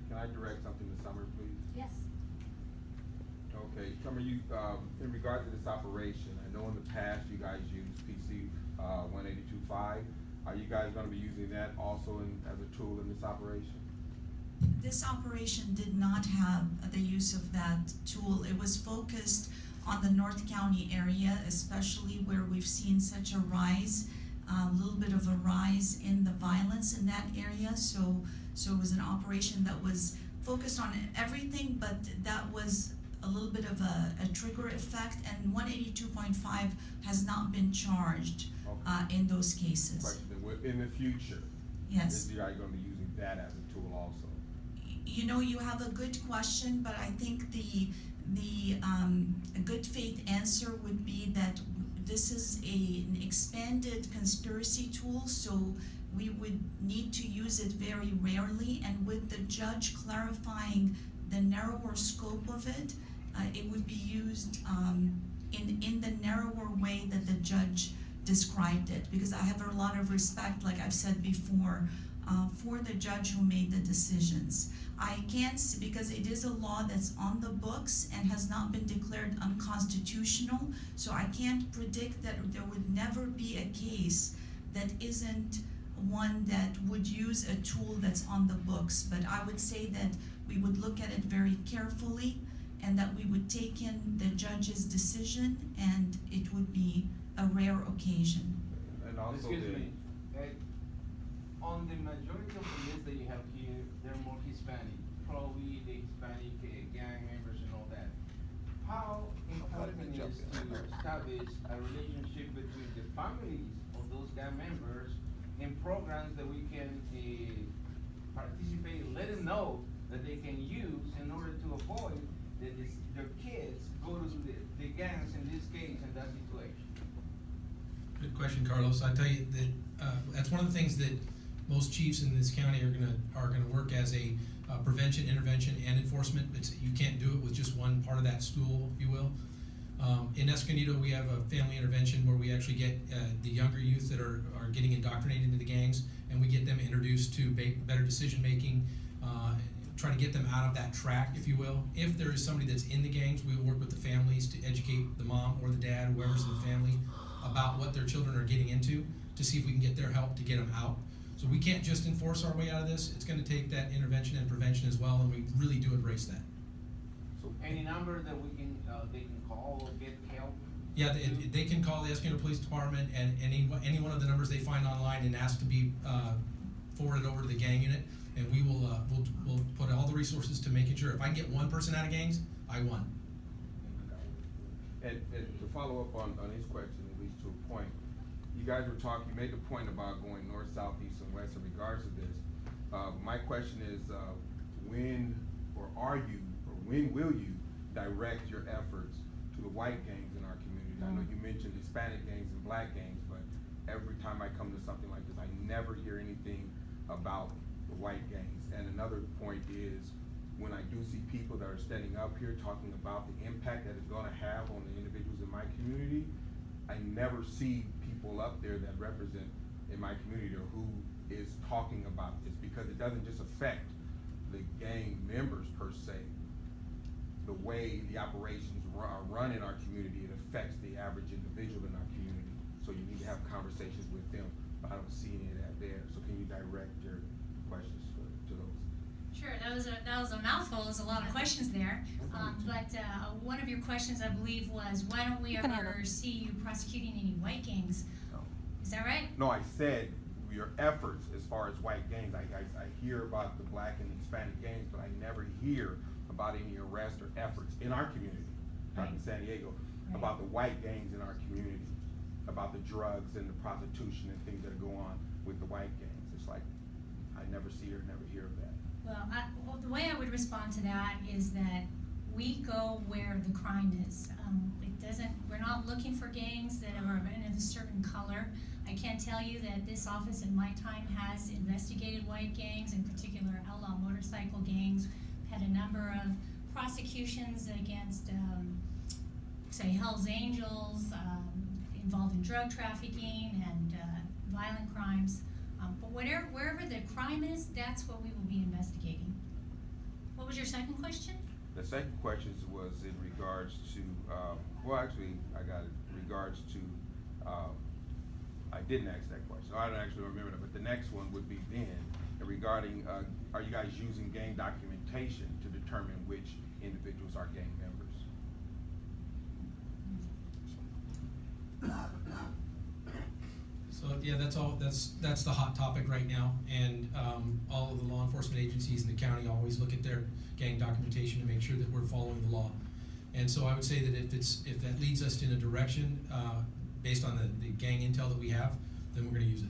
can I direct something to Summer, please? Yes. Okay, Summer, you, in regard to this operation, I know in the past you guys used PC, 182.5. Are you guys gonna be using that also as a tool in this operation? This operation did not have the use of that tool. It was focused on the North County area, especially where we've seen such a rise, a little bit of a rise in the violence in that area. So it was an operation that was focused on everything, but that was a little bit of a trigger effect, and 182.5 has not been charged in those cases. Question, in the future, Yes. is you guys gonna be using that as a tool also? You know, you have a good question, but I think the a good faith answer would be that this is an expanded conspiracy tool, so we would need to use it very rarely, and with the judge clarifying the narrower scope of it, it would be used in the narrower way that the judge described it, because I have a lot of respect, like I've said before, for the judge who made the decisions. I can't, because it is a law that's on the books and has not been declared unconstitutional, so I can't predict that there would never be a case that isn't one that would use a tool that's on the books. But I would say that we would look at it very carefully, and that we would take in the judge's decision, and it would be a rare occasion. And also Excuse the, me, on the majority of the list that you have here, they're more Hispanic, probably the Hispanic gang members and all that. How important is to establish a relationship between the families of those gang members in programs that we can participate, let them know that they can use in order to avoid that their kids go to the gangs in this case, in that situation? Good question, Carlos. I tell you that that's one of the things that most chiefs in this county are gonna work as a prevention, intervention, and enforcement. You can't do it with just one part of that stool, if you will. In Escondido, we have a family intervention where we actually get the younger youth that are getting indoctrinated into the gangs, and we get them introduced to better decision making, try to get them out of that track, if you will. If there is somebody that's in the gangs, we will work with the families to educate the mom or the dad, whoever's in the family, about what their children are getting into, to see if we can get their help to get them out. So we can't just enforce our way out of this. It's gonna take that intervention and prevention as well, and we really do embrace that. so, Any number that we can, they can call or get help? Yeah, they can call the Escondido Police Department and any one of the numbers they find online and ask to be forwarded over to the gang unit, and we will we'll put all the resources to making sure if I can get one person out of gangs, I won. and to follow up on his question, at least to a point, you guys were talking, you made the point about going north, south, east, and west in regards to this. My question is, when will you direct your efforts to the white gangs in our community? I know you mentioned Hispanic gangs and black gangs, but every time I come to something like this, I never hear anything about the white gangs. And another point is, when I do see people that are standing up here talking about the impact that it's gonna have on the individuals in my community, I never see people up there that represent in my community or who is talking about this, because it doesn't just affect the gang members per se. The way the operations are run in our community, it affects the average individual in our community. So you need to have conversations with them, but I don't see any of that there. So can you direct your questions to those? Sure, that was a mouthful. There's a lot of questions there. But one of your questions, I believe, was why don't we ever see you prosecuting any white gangs? No. Is that right? No, I said your efforts as far as white gangs. I hear about the black and Hispanic gangs, but I never hear about any arrest or efforts in our community, like in San Diego, about the white gangs in our community, about the drugs and the prostitution and things that go on with the white gangs. It's like, I never see or never hear of that. Well, the way I would respond to that is that we go where the crime is. We're not looking for gangs that are in a certain color. I can tell you that this office in my time has investigated white gangs, in particular outlaw motorcycle gangs, had a number of prosecutions against, say, Hell's Angels, involved in drug trafficking and violent crimes. But wherever the crime is, that's what we will be investigating. question? The second question was in regards to, well, actually, I got it, in regards to, I didn't ask that question, I don't actually remember that, but the next one would be then, regarding, are you guys using gang documentation to determine which individuals are gang members? So, yeah, that's the hot topic right now, and, all of the law enforcement agencies in the county always look at their gang documentation to make sure that we're following the law. And so I would say that if that leads us in a direction, based on the gang intel that we have, then we're gonna use it.